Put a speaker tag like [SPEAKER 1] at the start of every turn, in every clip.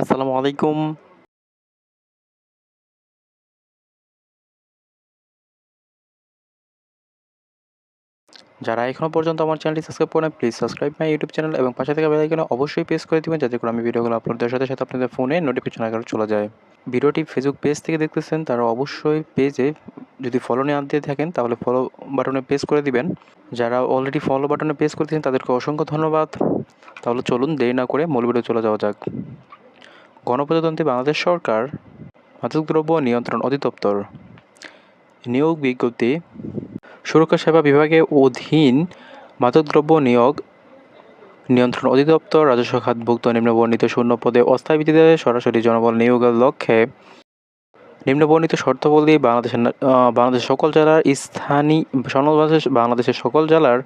[SPEAKER 1] আসসালামু আলাইকুম। যারা এখনো পর্যন্ত আমার চ্যানেলটি সাবস্ক্রাইব করেন, please subscribe my YouTube channel এবং পাশে থাকা বেল আইকনে অবশ্যই প্রেস করে দিবেন যাতে করে আমি ভিডিওগুলো আপলোড দেওয়ার সাথে, সাথে আপনাদের ফোনে নোটিফিকেশন আকারে চলে যায়। ভিডিওটি ফেসবুক পেজ থেকে দেখতেছেন তারা অবশ্যই পেজে যদি ফলো না দিয়ে থাকেন তাহলে ফলো বাটনে প্রেস করে দিবেন। যারা অলরেডি ফলো বাটনে প্রেস করে দিয়েছেন তাদেরকে অসংখ্য ধন্যবাদ। তাহলে চলুন দেরি না করে মূল ভিডিও চলে যাওয়া যাক। গণপ্রজাতন্ত্রী বাংলাদেশ সরকার মাদকদ্রব্য নিয়ন্ত্রণ অধিদপ্তর নিয়োগ বিজ্ঞপ্তি সুরক্ষা সেবা বিভাগের অধীন মাদকদ্রব্য নিয়ন্ত্রণ অধিদপ্তর রাজস্ব খাতভুক্ত নিম্নবর্ণিত শূন্য পদে অস্থায়ী ভিত্তিতে সরাসরি জনবল নিয়োগের লক্ষ্যে নিম্নবর্ণিত শর্তাবলী বাংলাদেশের সকল জেলার বাংলাদেশের সকল জেলার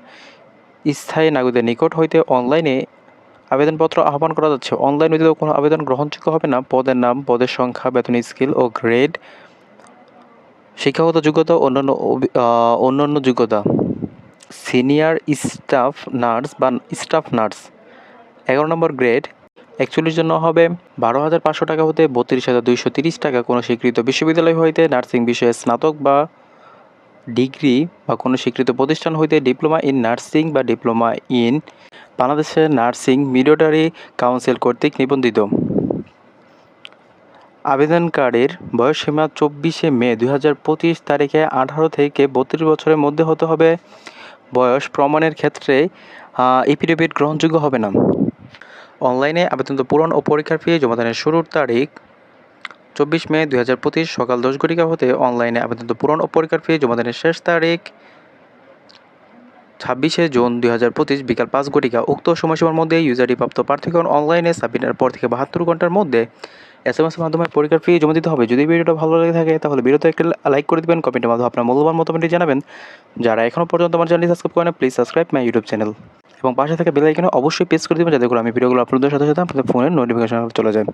[SPEAKER 1] স্থায়ী নাগরিকদের নিকট হইতে অনলাইনে আবেদনপত্র আহ্বান করা যাচ্ছে। অনলাইন ব্যতীত কোনো আবেদন গ্রহণযোগ্য হবে না। পদের নাম, পদের সংখ্যা, বেতন স্কেল ও গ্রেড, শিক্ষাগত যোগ্যতা, অন্যান্য যোগ্যতা। সিনিয়র স্টাফ নার্স 11 নম্বর গ্রেড 41 জন্য হবে 12,500 টাকা হতে 32,230 টাকা। কোনো স্বীকৃত বিশ্ববিদ্যালয় হইতে নার্সিং বিষয়ে স্নাতক বা ডিগ্রি বা কোনো স্বীকৃত প্রতিষ্ঠান হইতে ডিপ্লোমা ইন নার্সিং বা ডিপ্লোমা ইন বাংলাদেশের নার্সিং মিডওয়াইফারি কাউন্সিল কর্তৃক নিবন্ধিত। আবেদনকারীর বয়সসীমা 24 মে 2025 তারিখে 18 থেকে 32 বছরের মধ্যে হতে হবে। বয়স প্রমাণের ক্ষেত্রে এফিডেভিট গ্রহণযোগ্য হবে না। অনলাইনে আবেদন পূরণ ও পরীক্ষার ফি জমাদানের শুরুর তারিখ 24 মে 2025 সকাল 10 ঘটিকা হতে অনলাইনে আবেদন পূরণ ও পরীক্ষার ফি জমাদানের শেষ তারিখ 26 জুন 2025 বিকাল 5 ঘটিকা। উক্ত সময়সীমার মধ্যে ইউজারটি প্রাপ্ত প্রার্থীগণ অনলাইনে সাবমিটের পর থেকে 72 ঘন্টার মধ্যে SMS এর মাধ্যমে পরীক্ষার ফি জমা দিতে হবে। যদি ভিডিওটা ভালো লেগে থাকে তাহলে ভিডিওতে একটা লাইক করে দিবেন, কমেন্টের মাধ্যমে আপনার মূল্যবান মতামতটি জানাবেন। যারা এখনও পর্যন্ত আমার চ্যানেলটি সাবস্ক্রাইব করেন please subscribe my YouTube channel এবং পাশে থাকা বেল আইকনে অবশ্যই প্রেস করে দিবেন যাতে করে আমি ভিডিওগুলো আপলোড দেওয়ার সাথে, সাথে আপনাদের ফোনের নোটিফিকেশন চলে যায়।